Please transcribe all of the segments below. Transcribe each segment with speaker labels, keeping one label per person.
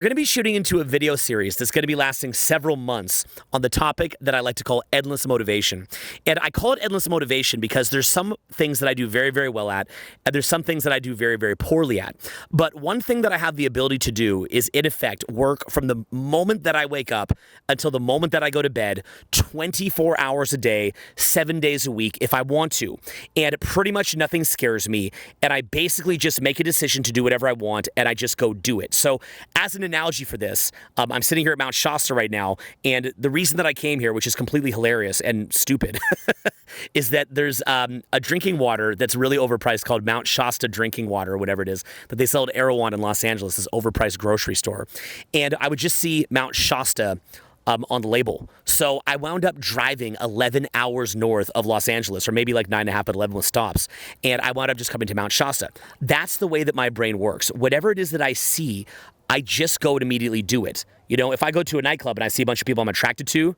Speaker 1: We're going to be shooting into a video series that's going to be lasting several months on the topic that I like to call endless motivation. And I call it endless motivation because there's some things that I do very, very well at, and there's some things that I do very, very poorly at. But one thing that I have the ability to do is, in effect, work from the moment that I wake up until the moment that I go to bed, 24 hours a day, 7 days a week, if I want to. And pretty much nothing scares me. And I basically just make a decision to do whatever I want, and I just go do it. So as an analogy for this, I'm sitting here at Mount Shasta right now, and the reason that I came here, which is completely hilarious and stupid, is that there's a drinking water that's really overpriced called Mount Shasta drinking water, or whatever it is, that they sell at Erewhon in Los Angeles, this overpriced grocery store. And I would just see Mount Shasta on the label. So I wound up driving 11 hours north of Los Angeles, or maybe like 9.5, but 11 with stops. And I wound up just coming to Mount Shasta. That's the way that my brain works. Whatever it is that I see, I just go and immediately do it. You know, if I go to a nightclub and I see a bunch of people I'm attracted to,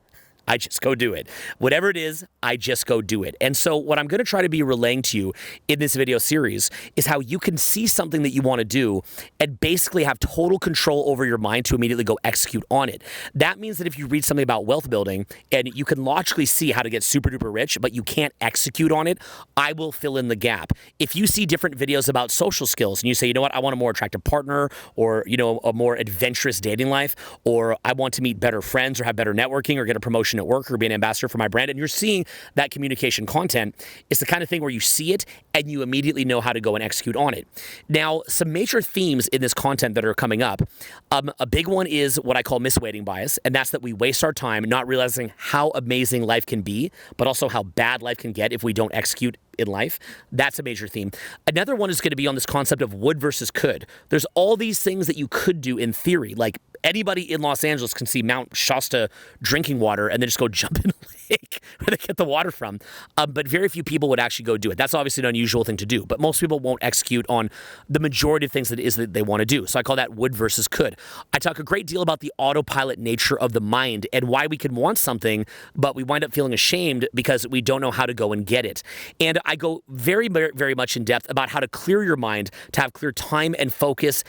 Speaker 1: I just go do it. Whatever it is, I just go do it. And so what I'm going to try to be relaying to you in this video series is how you can see something that you want to do and basically have total control over your mind to immediately go execute on it. That means that if you read something about wealth building and you can logically see how to get super duper rich, but you can't execute on it, I will fill in the gap. If you see different videos about social skills and you say, you know what, I want a more attractive partner, or, you know, a more adventurous dating life, or I want to meet better friends or have better networking or get a promotion at work or be an ambassador for my brand, and you're seeing that communication content, it's the kind of thing where you see it and you immediately know how to go and execute on it. Now, some major themes in this content that are coming up, a big one is what I call misweighting bias, and that's that we waste our time not realizing how amazing life can be, but also how bad life can get if we don't execute in life. That's a major theme. Another one is going to be on this concept of would versus could. There's all these things that you could do in theory, like anybody in Los Angeles can see Mount Shasta drinking water and then just go jump in a lake where they get the water from. But very few people would actually go do it. That's obviously an unusual thing to do, but most people won't execute on the majority of things that it is that they want to do. So I call that would versus could. I talk a great deal about the autopilot nature of the mind and why we can want something, but we wind up feeling ashamed because we don't know how to go and get it. And I go very, very much in depth about how to clear your mind, to have clear time and focus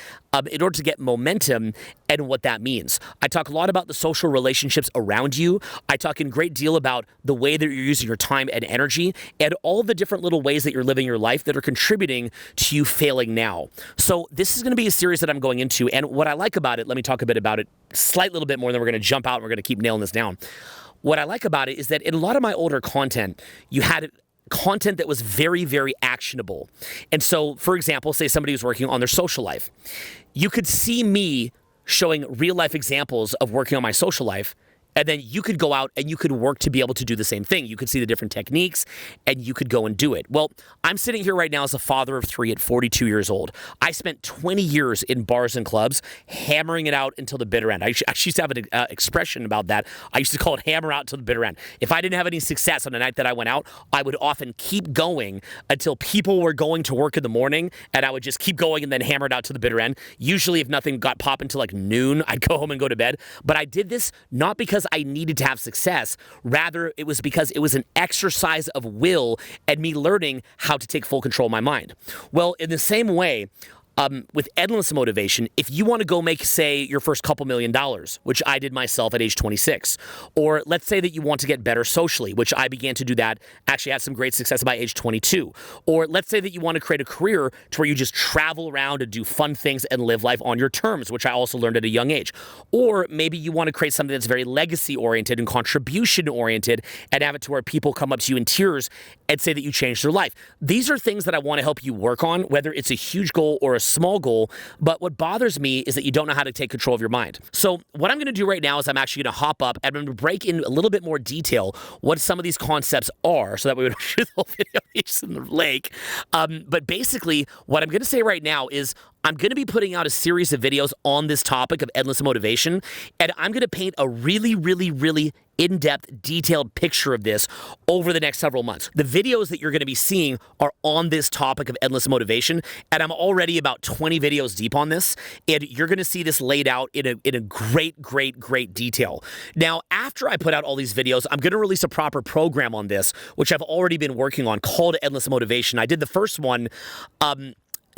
Speaker 1: in order to get momentum and what that means. I talk a lot about the social relationships around you. I talk in great deal about the way that you're using your time and energy and all the different little ways that you're living your life that are contributing to you failing now. So this is going to be a series that I'm going into, and what I like about it, let me talk a bit about it, slight little bit more, then we're going to jump out and we're going to keep nailing this down. What I like about it is that in a lot of my older content, you had content that was very, very actionable. And so, for example, say somebody was working on their social life. You could see me showing real life examples of working on my social life, and then you could go out and you could work to be able to do the same thing. You could see the different techniques and you could go and do it. Well, I'm sitting here right now as a father of 3 at 42 years old. I spent 20 years in bars and clubs hammering it out until the bitter end. I used to have an expression about that. I used to call it hammer out till the bitter end. If I didn't have any success on the night that I went out, I would often keep going until people were going to work in the morning, and I would just keep going and then hammer it out to the bitter end. Usually if nothing got popping until like noon, I'd go home and go to bed. But I did this not because I needed to have success. Rather, it was because it was an exercise of will and me learning how to take full control of my mind. Well, in the same way, with endless motivation, if you want to go make, say, your first couple $1 million, which I did myself at age 26, or let's say that you want to get better socially, which I began to do that, actually had some great success by age 22, or let's say that you want to create a career to where you just travel around and do fun things and live life on your terms, which I also learned at a young age, or maybe you want to create something that's very legacy-oriented and contribution-oriented and have it to where people come up to you in tears and say that you changed their life. These are things that I want to help you work on, whether it's a huge goal or a small goal, but what bothers me is that you don't know how to take control of your mind. So what I'm going to do right now is I'm actually going to hop up and I'm going to break in a little bit more detail what some of these concepts are, so that we would shoot the whole video just in the lake. But basically, what I'm going to say right now is I'm going to be putting out a series of videos on this topic of endless motivation, and I'm going to paint a really, really, really in-depth, detailed picture of this over the next several months. The videos that you're going to be seeing are on this topic of endless motivation, and I'm already about 20 videos deep on this, and you're going to see this laid out in a great, great, great detail. Now, after I put out all these videos, I'm going to release a proper program on this, which I've already been working on, called Endless Motivation. I did the first one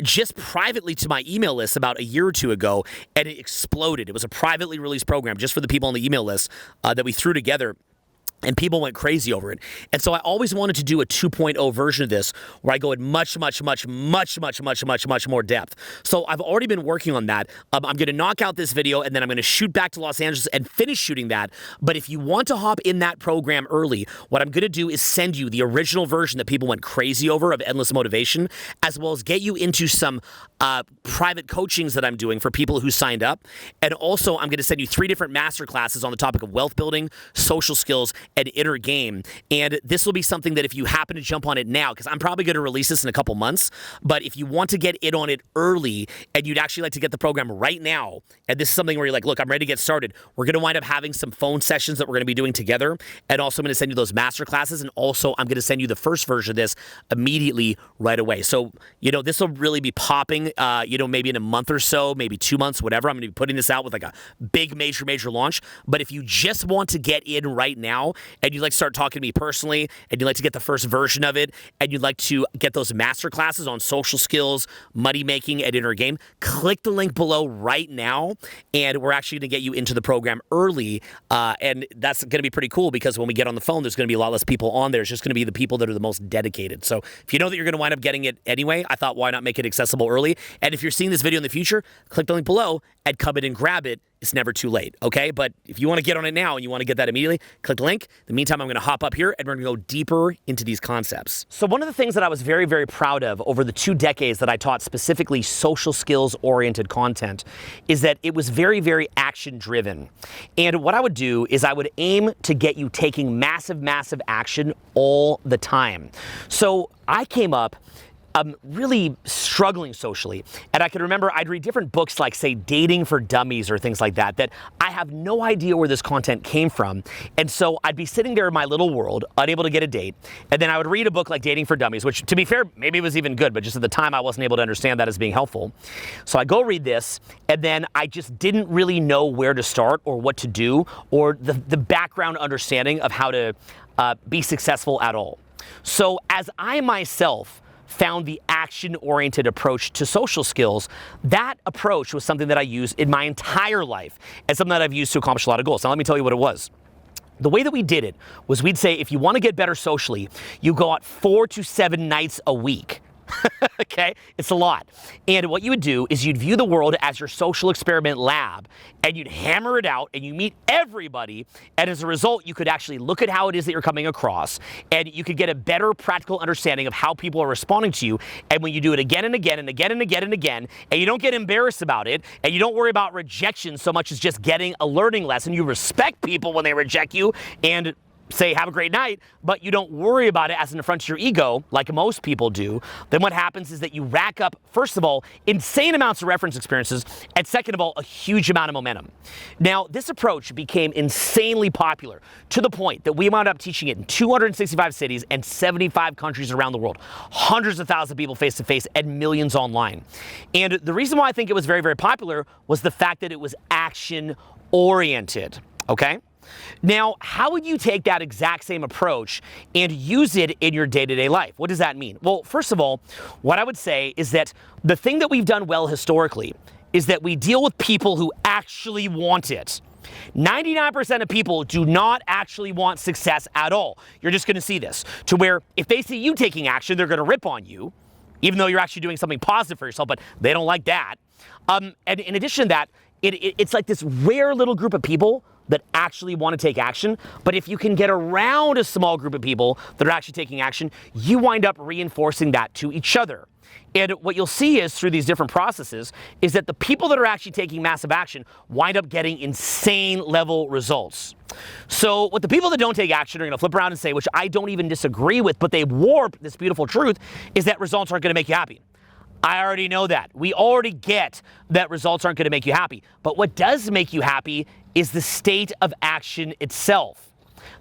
Speaker 1: just privately to my email list about a year or two ago, and it exploded. It was a privately released program just for the people on the email list that we threw together. And people went crazy over it. And so I always wanted to do a 2.0 version of this where I go in much more depth. So I've already been working on that. I'm going to knock out this video, and then I'm going to shoot back to Los Angeles and finish shooting that. But if you want to hop in that program early, what I'm going to do is send you the original version that people went crazy over of Endless Motivation, as well as get you into some private coachings that I'm doing for people who signed up. And also, I'm going to send you 3 different master classes on the topic of wealth building, social skills, and inner game. And this will be something that if you happen to jump on it now, because I'm probably going to release this in a couple months, but if you want to get in on it early and you'd actually like to get the program right now, and this is something where you're like, look, I'm ready to get started, we're going to wind up having some phone sessions that we're going to be doing together. And also I'm going to send you those master classes. And also I'm going to send you the first version of this immediately right away. So, this will really be popping, maybe in a month or so, maybe 2 months, whatever. I'm going to be putting this out with like a big, major launch. But if you just want to get in right now, and you'd like to start talking to me personally, and you'd like to get the first version of it, and you'd like to get those master classes on social skills, money making, and inner game, click the link below right now, and we're actually going to get you into the program early, and that's going to be pretty cool because when we get on the phone, there's going to be a lot less people on there. It's just going to be the people that are the most dedicated. So if you know that you're going to wind up getting it anyway, I thought why not make it accessible early? And if you're seeing this video in the future, click the link below and come in and grab it. It's never too late, okay? But if you want to get on it now and you want to get that immediately, click the link. In the meantime, I'm going to hop up here and we're going to go deeper into these concepts. So one of the things that I was very, very proud of over the 2 decades that I taught specifically social skills-oriented content is that it was very, very action-driven. And what I would do is I would aim to get you taking massive action all the time. So I came up really struggling socially. And I can remember I'd read different books like, say, Dating for Dummies or things like that I have no idea where this content came from. And so I'd be sitting there in my little world, unable to get a date. And then I would read a book like Dating for Dummies, which, to be fair, maybe it was even good, but just at the time I wasn't able to understand that as being helpful. So I go read this, and then I just didn't really know where to start or what to do or the background understanding of how to be successful at all. So as I myself found the action-oriented approach to social skills, that approach was something that I used in my entire life and something that I've used to accomplish a lot of goals. Now, let me tell you what it was. The way that we did it was we'd say, if you want to get better socially, you go out 4 to 7 nights a week. Okay? It's a lot. And what you would do is you'd view the world as your social experiment lab, and you'd hammer it out, and you meet everybody, and as a result, you could actually look at how it is that you're coming across, and you could get a better practical understanding of how people are responding to you. And when you do it again and again and again and again and again, and you don't get embarrassed about it, and you don't worry about rejection so much as just getting a learning lesson, you respect people when they reject you, and say, have a great night, but you don't worry about it as an affront to your ego, like most people do, then what happens is that you rack up, first of all, insane amounts of reference experiences, and second of all, a huge amount of momentum. Now, this approach became insanely popular to the point that we wound up teaching it in 265 cities and 75 countries around the world, hundreds of thousands of people face-to-face and millions online. And the reason why I think it was very, very popular was the fact that it was action-oriented, okay? Now, how would you take that exact same approach and use it in your day-to-day life? What does that mean? Well, first of all, what I would say is that the thing that we've done well historically is that we deal with people who actually want it. 99% of people do not actually want success at all. You're just going to see this, to where if they see you taking action, they're going to rip on you, even though you're actually doing something positive for yourself, but they don't like that. And in addition to that, it's like this rare little group of people that actually want to take action. But if you can get around a small group of people that are actually taking action, you wind up reinforcing that to each other. And what you'll see is through these different processes is that the people that are actually taking massive action wind up getting insane level results. So what the people that don't take action are going to flip around and say, which I don't even disagree with, but they warp this beautiful truth, is that results aren't going to make you happy. I already know that. We already get that results aren't going to make you happy. But what does make you happy is the state of action itself,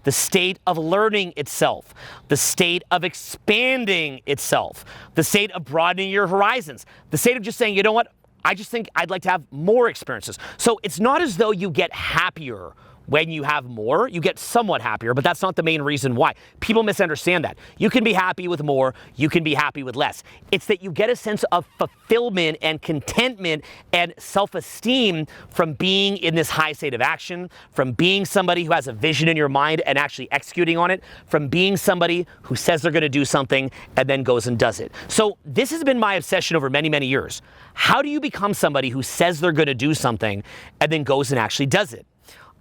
Speaker 1: the state of learning itself, the state of expanding itself, the state of broadening your horizons, the state of just saying, you know what, I just think I'd like to have more experiences. So it's not as though you get happier When you have more, you get somewhat happier, but that's not the main reason why. People misunderstand that. You can be happy with more, you can be happy with less. It's that you get a sense of fulfillment and contentment and self-esteem from being in this high state of action, from being somebody who has a vision in your mind and actually executing on it, from being somebody who says they're going to do something and then goes and does it. So this has been my obsession over many, many years. How do you become somebody who says they're going to do something and then goes and actually does it?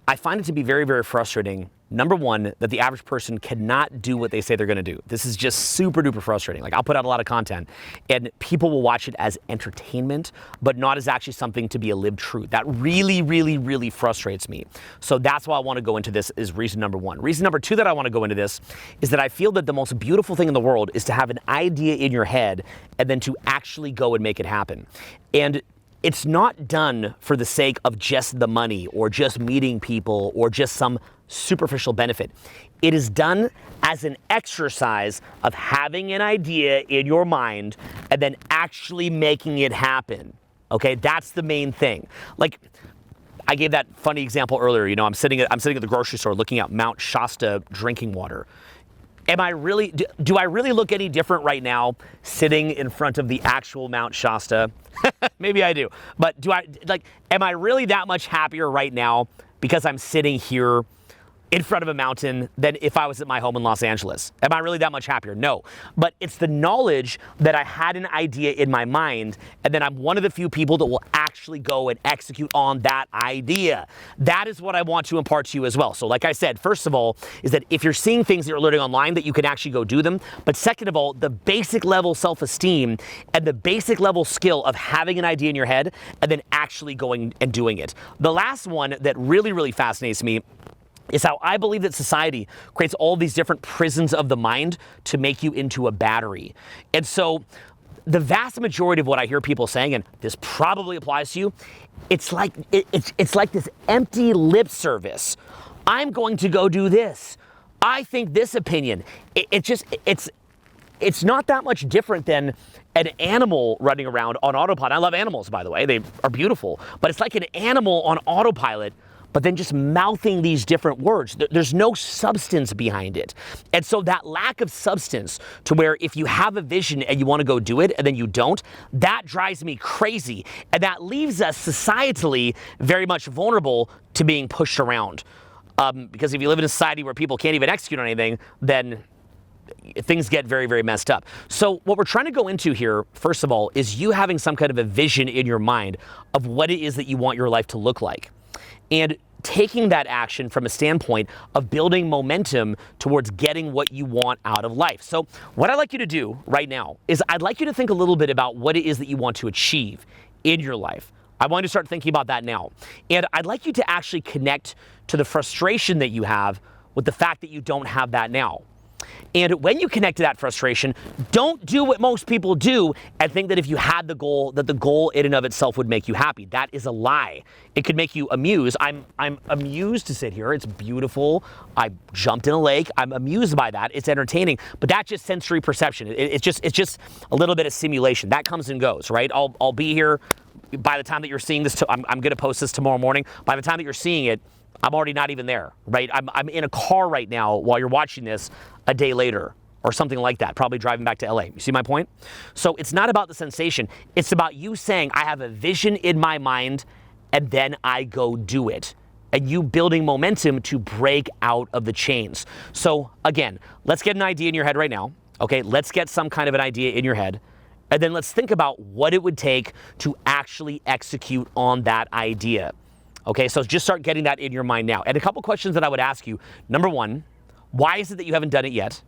Speaker 1: I find it to be very, very frustrating. Number one, that the average person cannot do what they say they're going to do. This is just super duper frustrating. Like, I'll put out a lot of content and people will watch it as entertainment, but not as actually something to be a lived truth. That really, really, really frustrates me. So that's why I want to go into this, is reason number one. Reason number two that I want to go into this is that I feel that the most beautiful thing in the world is to have an idea in your head and then to actually go and make it happen. And it's not done for the sake of just the money or just meeting people or just some superficial benefit. It is done as an exercise of having an idea in your mind and then actually making it happen. Okay, that's the main thing. Like, I gave that funny example earlier. You know, I'm sitting at the grocery store looking at Mount Shasta drinking water. Am I really, do I really look any different right now sitting in front of the actual Mount Shasta? Maybe I do. But am I really that much happier right now because I'm sitting here in front of a mountain than if I was at my home in Los Angeles? Am I really that much happier? No. But it's the knowledge that I had an idea in my mind, and then I'm one of the few people that will actually go and execute on that idea. That is what I want to impart to you as well. So like I said, first of all, is that if you're seeing things that you're learning online, that you can actually go do them. But second of all, the basic level self-esteem and the basic level skill of having an idea in your head and then actually going and doing it. The last one that really, really fascinates me is how I believe that society creates all these different prisons of the mind to make you into a battery. And so the vast majority of what I hear people saying, and this probably applies to you, it's like this empty lip service. I'm going to go do this. I think this opinion. It's not that much different than an animal running around on autopilot. I love animals, by the way. They are beautiful. But it's like an animal on autopilot, but then just mouthing these different words. There's no substance behind it. And so that lack of substance, to where if you have a vision and you want to go do it and then you don't, that drives me crazy. And that leaves us societally very much vulnerable to being pushed around. Because if you live in a society where people can't even execute on anything, then things get very, very messed up. So what we're trying to go into here, first of all, is you having some kind of a vision in your mind of what it is that you want your life to look like. And taking that action from a standpoint of building momentum towards getting what you want out of life. So what I'd like you to do right now is I'd like you to think a little bit about what it is that you want to achieve in your life. I want you to start thinking about that now. And I'd like you to actually connect to the frustration that you have with the fact that you don't have that now. And when you connect to that frustration, don't do what most people do and think that if you had the goal, that the goal in and of itself would make you happy. That is a lie. It could make you amused. I'm amused to sit here. It's beautiful. I jumped in a lake. I'm amused by that. It's entertaining. But that's just sensory perception. It's just a little bit of simulation. That comes and goes, right? I'll be here by the time that you're seeing this. I'm going to post this tomorrow morning. By the time that you're seeing it, I'm already not even there, right? I'm in a car right now while you're watching this a day later or something like that, probably driving back to LA. You see my point? So it's not about the sensation. It's about you saying, I have a vision in my mind and then I go do it. And you building momentum to break out of the chains. So again, let's get an idea in your head right now. Okay, let's get some kind of an idea in your head. And then let's think about what it would take to actually execute on that idea. Okay, so just start getting that in your mind now. And a couple questions that I would ask you. Number one, why is it that you haven't done it yet?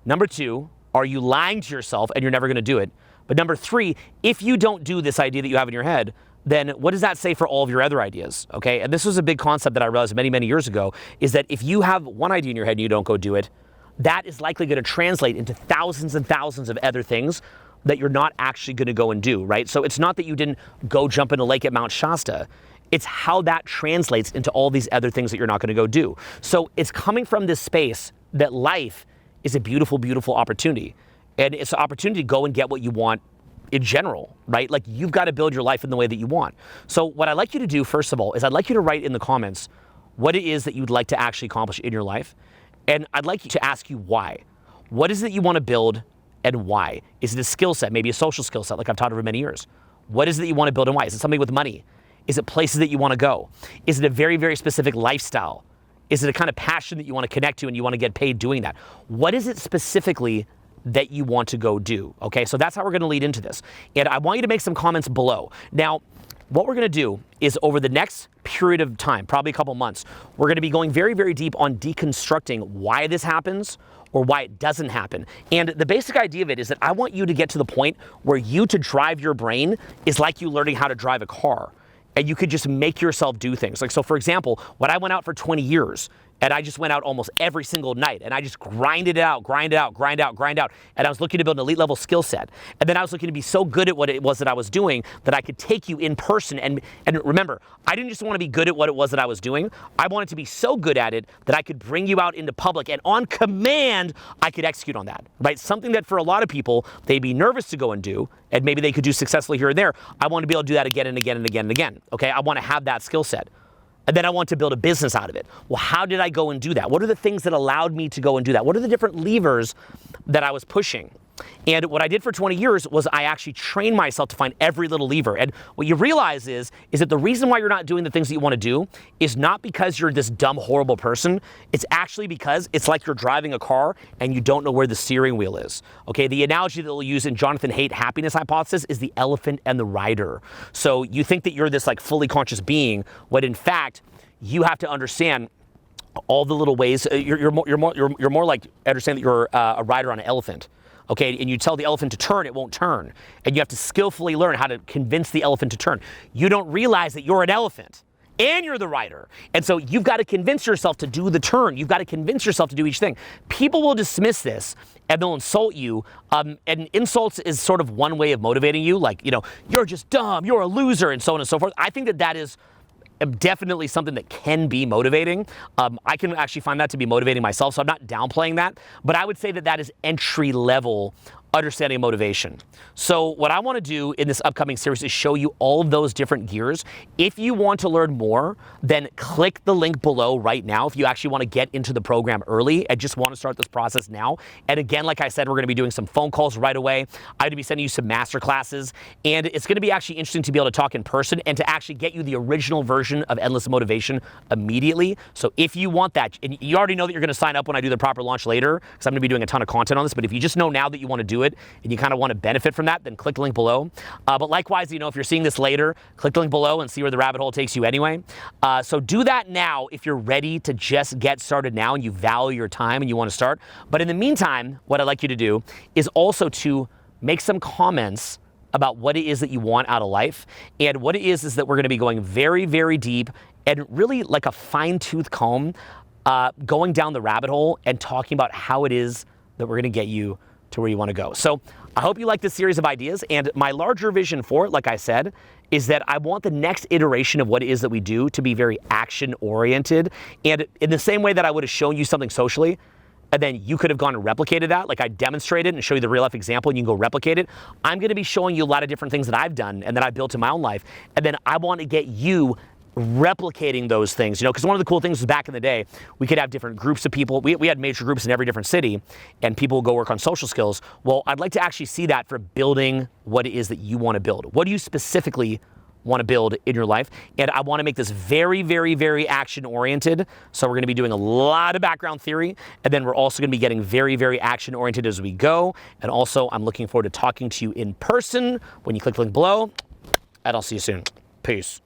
Speaker 1: Number two, are you lying to yourself and you're never gonna do it? But number three, if you don't do this idea that you have in your head, then what does that say for all of your other ideas, okay? And this was a big concept that I realized many, many years ago, is that if you have one idea in your head and you don't go do it, that is likely gonna translate into thousands and thousands of other things that you're not actually gonna go and do, right? So it's not that you didn't go jump in a lake at Mount Shasta. It's how that translates into all these other things that you're not going to go do. So it's coming from this space that life is a beautiful, beautiful opportunity. And it's an opportunity to go and get what you want in general, right? Like, you've got to build your life in the way that you want. So what I'd like you to do, first of all, is I'd like you to write in the comments, what it is that you'd like to actually accomplish in your life. And I'd like to ask you why. What is it you want to build and why? Is it a skill set, maybe a social skill set like I've taught over many years? What is it that you want to build and why? Is it something with money? Is it places that you want to go? Is it a very, very specific lifestyle? Is it a kind of passion that you want to connect to and you want to get paid doing that? What is it specifically that you want to go do? Okay, so that's how we're going to lead into this. And I want you to make some comments below. Now, what we're going to do is over the next period of time, probably a couple months, we're going to be going very, very deep on deconstructing why this happens or why it doesn't happen. And the basic idea of it is that I want you to get to the point where you to drive your brain is like you learning how to drive a car. And you could just make yourself do things. Like, so for example, when I went out for 20 years, and I just went out almost every single night, and I just grinded it out, grind out. And I was looking to build an elite level skill set. And then I was looking to be so good at what it was that I was doing that I could take you in person. And remember, I didn't just want to be good at what it was that I was doing. I wanted to be so good at it that I could bring you out into public, and on command, I could execute on that, right? Something that for a lot of people, they'd be nervous to go and do, and maybe they could do successfully here and there. I want to be able to do that again and again and again and again, okay? I want to have that skill set. And then I want to build a business out of it. Well, how did I go and do that? What are the things that allowed me to go and do that? What are the different levers that I was pushing? And what I did for 20 years was I actually trained myself to find every little lever. And what you realize is that the reason why you're not doing the things that you want to do is not because you're this dumb, horrible person. It's actually because it's like you're driving a car and you don't know where the steering wheel is. Okay, the analogy that we'll use in Jonathan Haidt happiness hypothesis is the elephant and the rider. So you think that you're this like fully conscious being, when in fact, you have to understand all the little ways. You're more like understand that you're a rider on an elephant. Okay, and you tell the elephant to turn, it won't turn. And you have to skillfully learn how to convince the elephant to turn. You don't realize that you're an elephant and you're the rider. And so you've got to convince yourself to do the turn. You've got to convince yourself to do each thing. People will dismiss this and they'll insult you. And insults is sort of one way of motivating you. Like, you know, you're just dumb, you're a loser, and so on and so forth. I think that that is definitely something that can be motivating. I can actually find that to be motivating myself, so I'm not downplaying that, but I would say that that is entry level understanding motivation. So what I want to do in this upcoming series is show you all of those different gears. If you want to learn more, then click the link below right now if you actually want to get into the program early and just want to start this process now. And again, like I said, we're going to be doing some phone calls right away. I'm going to be sending you some master classes, and it's going to be actually interesting to be able to talk in person and to actually get you the original version of Endless Motivation immediately. So if you want that, and you already know that you're going to sign up when I do the proper launch later, because I'm going to be doing a ton of content on this, but if you just know now that you want to do it and you kind of want to benefit from that, then click the link below. But likewise, you know, if you're seeing this later, click the link below and see where the rabbit hole takes you anyway. So do that now if you're ready to just get started now and you value your time and you want to start. But in the meantime, what I'd like you to do is also to make some comments about what it is that you want out of life. And what it is that we're going to be going very, very deep and really like a fine-tooth comb, going down the rabbit hole and talking about how it is that we're going to get you to where you want to go. So I hope you like this series of ideas, and my larger vision for it, like I said, is that I want the next iteration of what it is that we do to be very action oriented. And in the same way that I would have shown you something socially, and then you could have gone and replicated that, like I demonstrated and show you the real life example and you can go replicate it. I'm going to be showing you a lot of different things that I've done and that I've built in my own life. And then I want to get you replicating those things, you know, because one of the cool things was back in the day, we could have different groups of people. We had major groups in every different city, and people would go work on social skills. Well, I'd like to actually see that for building what it is that you want to build. What do you specifically want to build in your life? And I want to make this very, very, very action oriented. So we're going to be doing a lot of background theory, and then we're also going to be getting very, very action oriented as we go. And also, I'm looking forward to talking to you in person when you click the link below, and I'll see you soon. Peace.